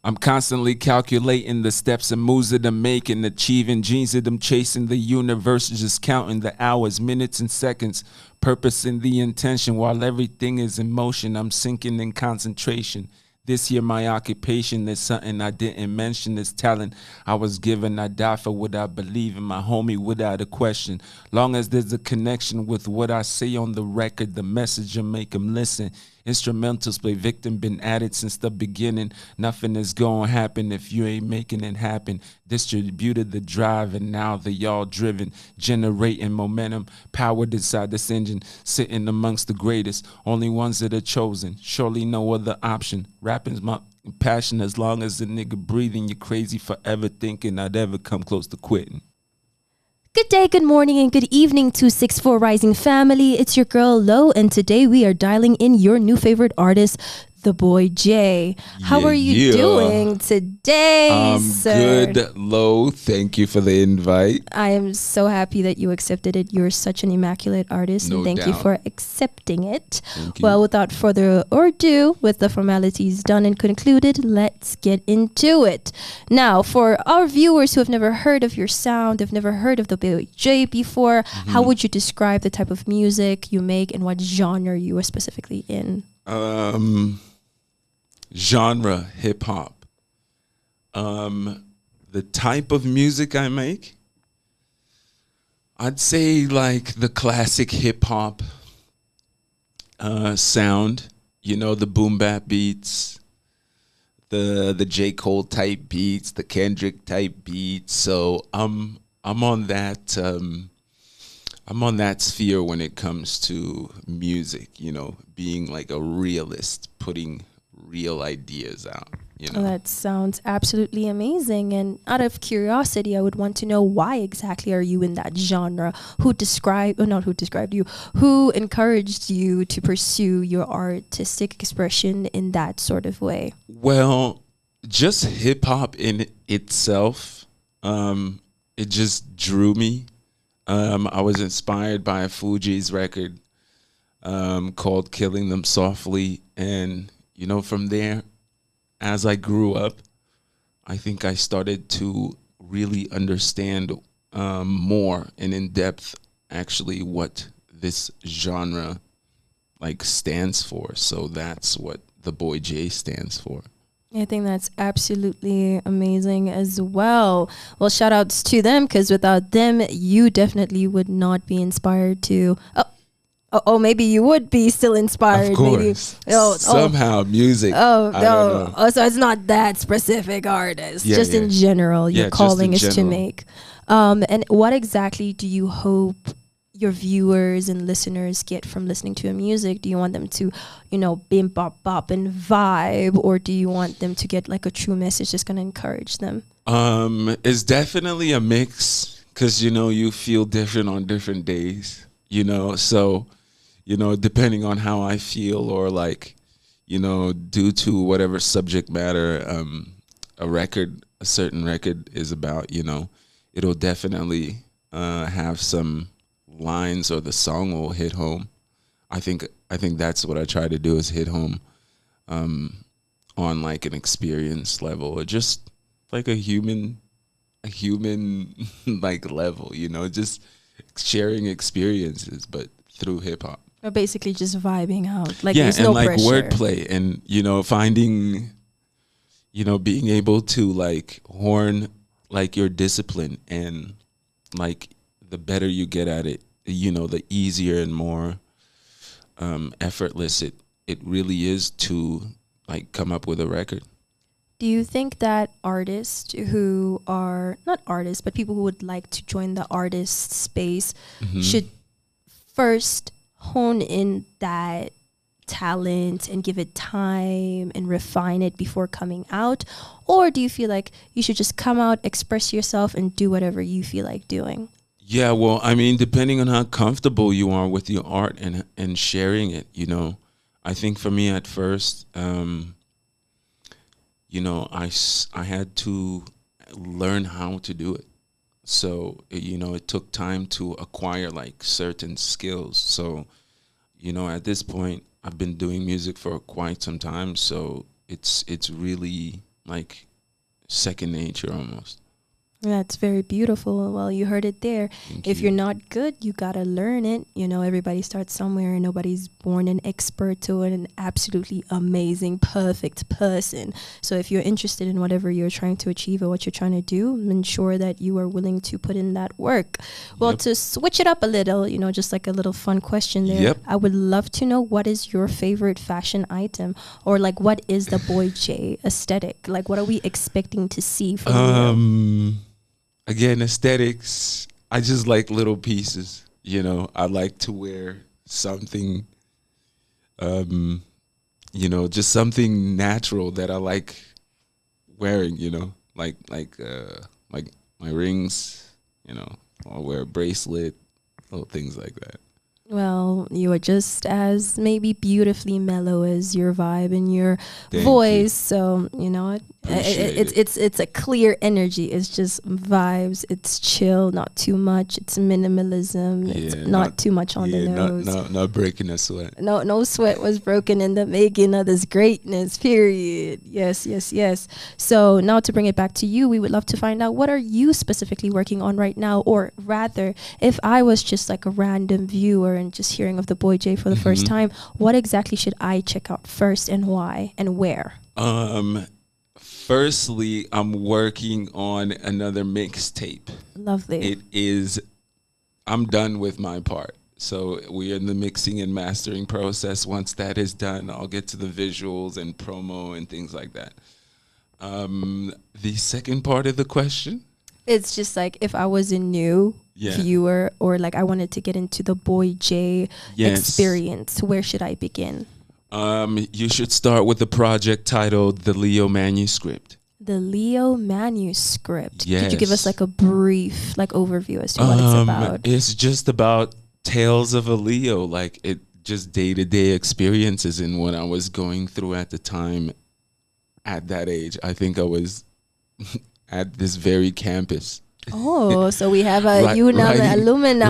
I'm constantly calculating the steps and moves that I'm making, achieving dreams that I'm chasing. The universe is just counting the hours, minutes, and seconds, purposing the intention while everything is in motion. I'm sinking in concentration. This year, my occupation is something I didn't mention. This talent I was given. I die for what I believe in, my homie, without a question. Long as there's a connection with what I say on the record, the message will make them listen. Instrumentals play victim, been at it since the beginning. Nothing is gonna happen if you ain't making it happen. Distributed the drive and now they all driven, generating momentum, powered inside this engine, sitting amongst the greatest, only ones that are chosen, surely no other option. Rapping's my passion, as long as the nigga breathing. You're crazy forever thinking I'd ever come close to quitting. Good day, good morning, and good evening to 6'4" Rising family. It's your girl Lo, and today we are dialing in your new favorite artist, the boy Jay. How are you doing today, sir? Good, Lo. Thank you for the invite. I am so happy that you accepted it. You're such an immaculate artist, and thank you for accepting it. Well, without further ado, with the formalities done and concluded, let's get into it. Now, for our viewers who have never heard of your sound, have never heard of the boy Jay before, how would you describe the type of music you make and what genre you are specifically in? Genre hip hop. The type of music I make, I'd say like the classic hip hop sound. You know, the boom bap beats, the J. Cole type beats, the Kendrick type beats. So I'm on that sphere when it comes to music, you know, being like a realist, putting real ideas out, you know. That sounds absolutely amazing. And out of curiosity, I would want to know, why exactly are you in that genre? Who encouraged you to pursue your artistic expression in that sort of way? Well, just hip hop in itself, it just drew me. I was inspired by a Fugees record called Killing Them Softly. And, you know, from there, as I grew up, I think I started to really understand more and in depth actually what this genre like stands for. So that's what the boy Jay stands for. I think that's absolutely amazing as well. Well, shout outs to them, because without them, you definitely would not be inspired to... maybe you would be still inspired. Of course. Maybe. Somehow music. I don't know. So it's not that specific artist. Just in general, your calling is to make. And what exactly do you hope your viewers and listeners get from listening to your music? Do you want them to, you know, bim bop bop and vibe, or do you want them to get like a true message that's going to encourage them? It's definitely a mix, because, you know, you feel different on different days, you know. So, you know, depending on how I feel, or like, you know, due to whatever subject matter a certain record is about, you know, it'll definitely have some lines, or the song will hit home. I think that's what I try to do, is hit home on like an experience level, or just like a human like level, you know, just sharing experiences, but through hip hop. Or basically just vibing out. Like, yeah, there's and no like pressure. wordplay, and, you know, finding, you know, being able to like horn like your discipline, and like the better you get at it, you know, the easier and more effortless it really is to like come up with a record. Do you think that artists who are not artists, but people who would like to join the artist space should first hone in that talent and give it time and refine it before coming out? Or do you feel like you should just come out, express yourself, and do whatever you feel like doing? Yeah, well, I mean, depending on how comfortable you are with your art and sharing it, you know. I think for me at first, you know, I had to learn how to do it. So, you know, it took time to acquire like certain skills. So, you know, at this point, I've been doing music for quite some time. So it's really like second nature almost. That's very beautiful. Well, you heard it there. If you're not good, you got to learn it. You know, everybody starts somewhere and nobody's born an expert to an absolutely amazing, perfect person. So if you're interested in whatever you're trying to achieve or what you're trying to do, ensure that you are willing to put in that work. Well, to switch it up a little, you know, just like a little fun question there. I would love to know, what is your favorite fashion item, or like what is the Boy J aesthetic? Like what are we expecting to see from you? Again, aesthetics, I just like little pieces, you know. I like to wear something, you know, just something natural that I like wearing, you know, like my rings, you know, I'll wear a bracelet, little things like that. Well, you are just as maybe beautifully mellow as your vibe and your voice. So, you know, it's a clear energy. It's just vibes. It's chill, not too much. It's minimalism. It's not too much on the nose. Not breaking a sweat. No sweat was broken in the making of this greatness, period. Yes. So now to bring it back to you, we would love to find out, what are you specifically working on right now? Or rather, if I was just like a random viewer and just hearing of the Boy J for the first time, what exactly should I check out first, and why and where? Firstly, I'm working on another mixtape. Lovely. I'm done with my part. So we're in the mixing and mastering process. Once that is done, I'll get to the visuals and promo and things like that. The second part of the question? It's just like, if I was a new viewer, or like I wanted to get into the Boy J experience, where should I begin? You should start with the project titled The Leo Manuscript. The Leo Manuscript. Yes. Could you give us like a brief overview as to what it's about? It's just about tales of a Leo, like it just day-to-day experiences and what I was going through at the time. At that age, I think I was at this very campus. Oh, so we have a alumni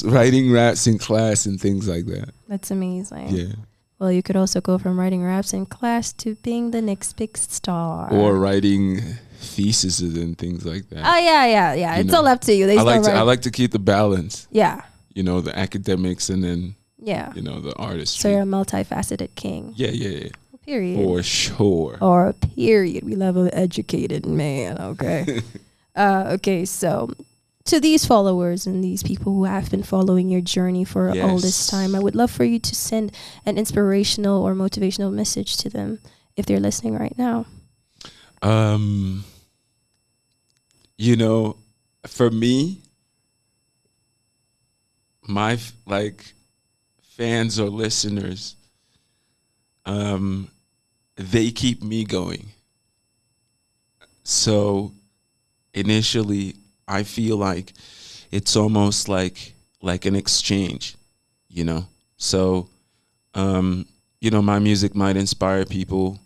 writing raps in class and things like that. That's amazing. Yeah. Well, you could also go from writing raps in class to being the next big star, or writing theses and things like that. Oh yeah. It's all up to you. I like to keep the balance. Yeah. You know, the academics and then you know, the artistry. So you're a multifaceted king. Yeah. Period. For sure. Or period. We love an educated man. Okay. Okay. So, to these followers and these people who have been following your journey for all this time, I would love for you to send an inspirational or motivational message to them if they're listening right now. You know, for me, my fans or listeners, they keep me going. So initially, I feel like it's almost like an exchange, you know? So, you know, my music might inspire people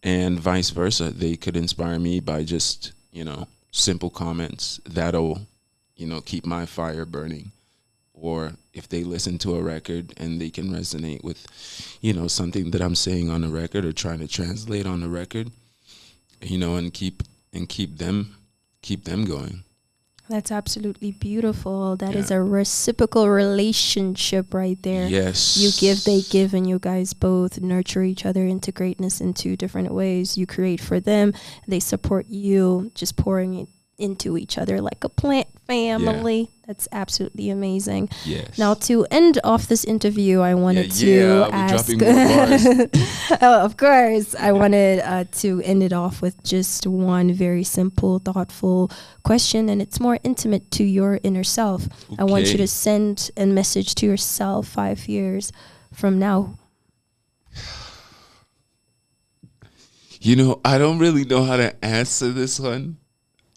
and vice versa. They could inspire me by just, you know, simple comments that'll, you know, keep my fire burning. Or if they listen to a record and they can resonate with, you know, something that I'm saying on the record or trying to translate on the record, you know, and keep them going. That's absolutely beautiful. That is a reciprocal relationship right there. Yes. You give, they give, and you guys both nurture each other into greatness in two different ways. You create for them, they support you, just pouring it into each other like a plant family. Yeah. That's absolutely amazing. Yes. Now, to end off this interview, I wanted to ask. Of course, I wanted to end it off with just one very simple, thoughtful question, and it's more intimate to your inner self. Okay. I want you to send a message to yourself 5 years from now. You know, I don't really know how to answer this one,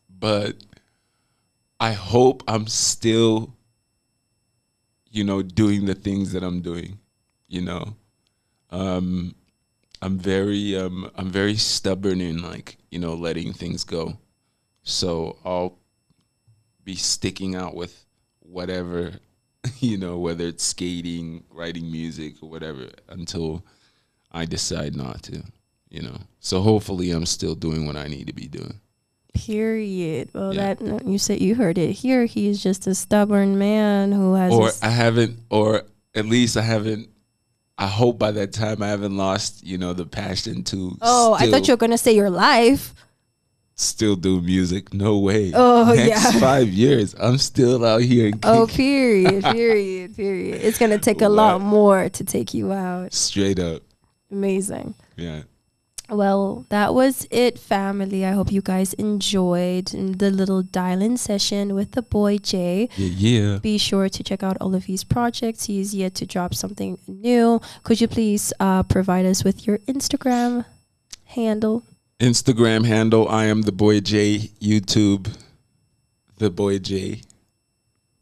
but I hope I'm still, you know, doing the things that I'm doing. You know, I'm very stubborn in, like, you know, letting things go. So I'll be sticking out with whatever, you know, whether it's skating, writing music, or whatever, until I decide not to. you know. So hopefully I'm still doing what I need to be doing. Period. Well, that you said you heard it here. He's just a stubborn man who has. Or at least I haven't. I hope by that time I haven't lost, you know, the passion to. Oh, I thought you were gonna say your life. Still do music? No way. Oh, Next 5 years, I'm still out here. Period. It's gonna take a lot more to take you out. Straight up. Amazing. Yeah. Well, that was it, family. I hope you guys enjoyed the little dial-in session with the boy Jay. Yeah. Be sure to check out all of his projects. He's yet to drop something new. Could you please provide us with your Instagram handle? Instagram handle, I am the boy Jay. YouTube, the boy Jay.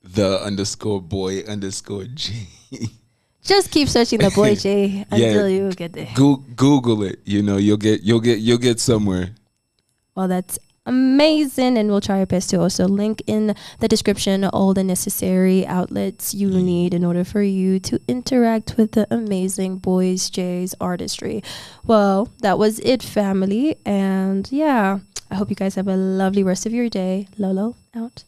_boy_J. Just keep searching the boy Jay until you get there. Google it. You know, you'll get somewhere. Well, that's amazing, and we'll try our best to also link in the description all the necessary outlets you need in order for you to interact with the amazing boys Jay's artistry. Well, that was it, family, and yeah, I hope you guys have a lovely rest of your day. Lolo out.